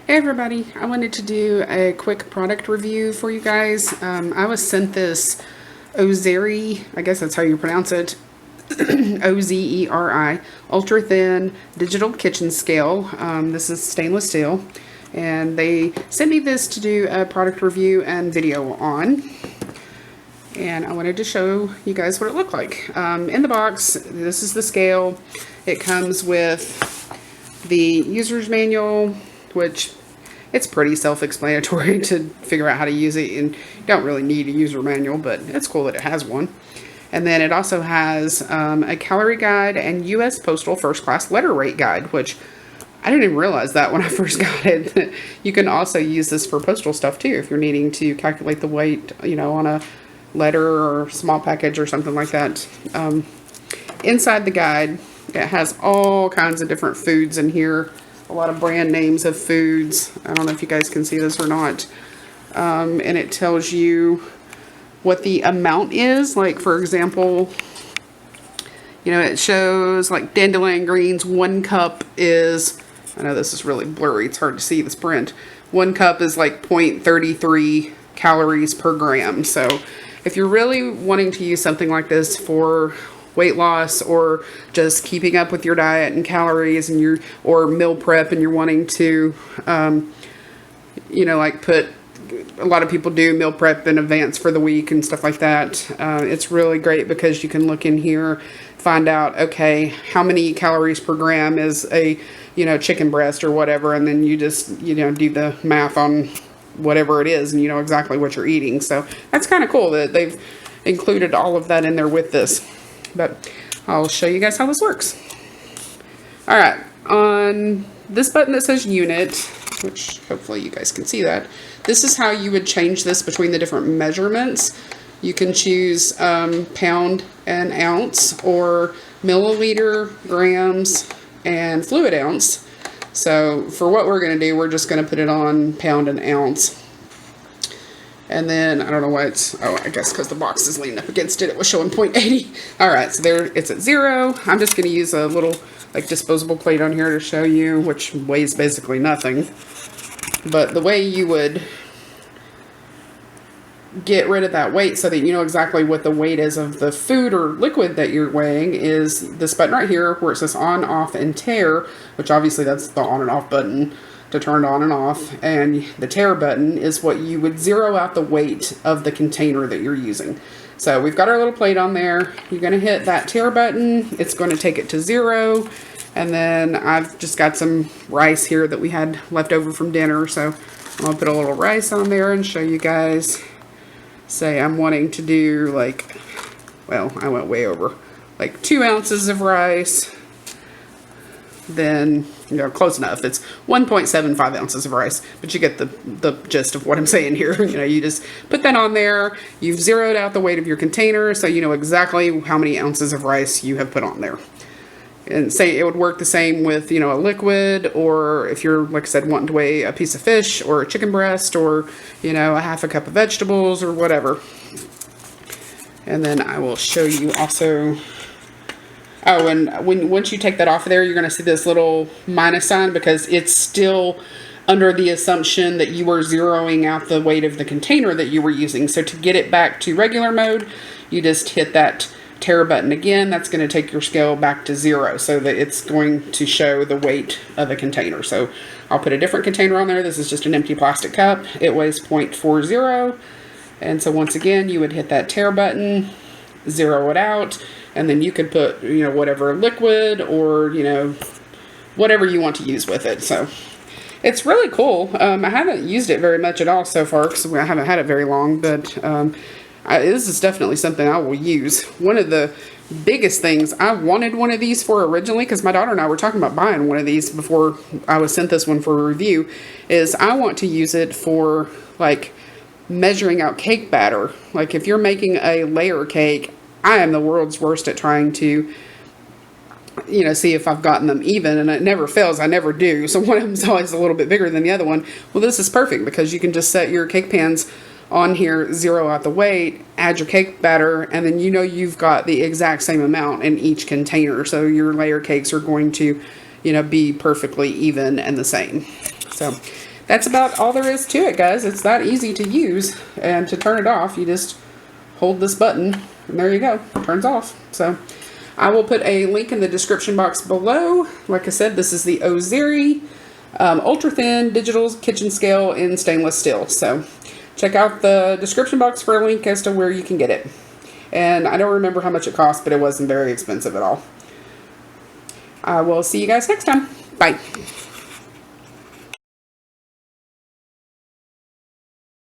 Hey everybody, I wanted to do a quick product review for you guys. I was sent this Ozeri, I guess that's how you pronounce it, Ozeri, ultra thin digital kitchen scale. This is stainless steel, and they sent me this to do a product review and video on. And I wanted to show you guys what it looked like. In the box, this is the scale. It comes with the user's manual, which it's pretty self-explanatory to figure out how to use it, and you don't really need a user manual, but it's cool that it has one. And then it also has a calorie guide and U.S. Postal First Class Letter Rate Guide, which I didn't even realize that when I first got it. You can also use this for postal stuff too, if you're needing to calculate the weight, on a letter or small package or something like that. Inside the guide, it has all kinds of different foods in here. A lot of brand names of foods. I don't know if you guys can see this or not. And it tells you what the amount is. Like, for example, it shows like dandelion greens. 1 cup is, I know this is really blurry, it's hard to see this print. 1 cup is like 0.33 calories per gram. So if you're really wanting to use something like this for weight loss, or just keeping up with your diet and calories, and or meal prep, and you're wanting to like put, a lot of people do meal prep in advance for the week and stuff like that. It's really great because you can look in here, find out, okay, how many calories per gram is a chicken breast or whatever, and then you just do the math on whatever it is, and you know exactly what you're eating. So that's kind of cool that they've included all of that in there with this. But I'll show you guys how this works. Alright, on this button that says unit, which hopefully you guys can see that, this is how you would change this between the different measurements. You can choose pound and ounce, or milliliter, grams, and fluid ounce. So for what we're going to do, we're just going to put it on pound and ounce. And then, I don't know why I guess because the box is leaning up against it, it was showing 0.80. Alright, so there, it's at 0. I'm just going to use a little, disposable plate on here to show you, which weighs basically nothing. But the way you would get rid of that weight so that you know exactly what the weight is of the food or liquid that you're weighing is this button right here, where it says on, off, and tare, which obviously that's the on and off button to turn it on and off, and the tare button is what you would zero out the weight of the container that you're using. So we've got our little plate on there. You're going to hit that tare button. It's going to take it to 0. And then I've just got some rice here that we had left over from dinner. So I'm going to put a little rice on there and show you guys. Say I'm wanting to do I went way over, 2 ounces of rice. Then, close enough. It's 1.75 ounces of rice, but you get the gist of what I'm saying here. You just put that on there. You've zeroed out the weight of your container, so you know exactly how many ounces of rice you have put on there. And say it would work the same with, a liquid, or if you're, like I said, wanting to weigh a piece of fish or a chicken breast, or, a half a cup of vegetables or whatever. And then I will show you also. Oh, and once you take that off of there, you're going to see this little minus sign, because it's still under the assumption that you were zeroing out the weight of the container that you were using. So to get it back to regular mode, you just hit that tare button again. That's going to take your scale back to 0, so that it's going to show the weight of the container. So I'll put a different container on there. This is just an empty plastic cup. It weighs 0.40. And so once again, you would hit that tare button, zero it out, and then you could put, whatever liquid or, whatever you want to use with it. So it's really cool. I haven't used it very much at all so far, because I haven't had it very long, but this is definitely something I will use. One of the biggest things I wanted one of these for originally, because my daughter and I were talking about buying one of these before I was sent this one for a review, is I want to use it for, measuring out cake batter. If you're making a layer cake, I am the world's worst at trying to, see if I've gotten them even, and it never fails. I never do. So one of them's always a little bit bigger than the other one. Well, this is perfect, because you can just set your cake pans on here, zero out the weight, add your cake batter, and then you've got the exact same amount in each container. So your layer cakes are going to, be perfectly even and the same. So that's about all there is to it, guys. It's that easy to use, and to turn it off, you just hold this button, and there you go, it turns off. So I will put a link in the description box below. Like I said, this is the Ozeri ultra thin digital kitchen scale in stainless steel. So check out the description box for a link as to where you can get it. And I don't remember how much it cost, but it wasn't very expensive at all. I will see you guys next time. Bye.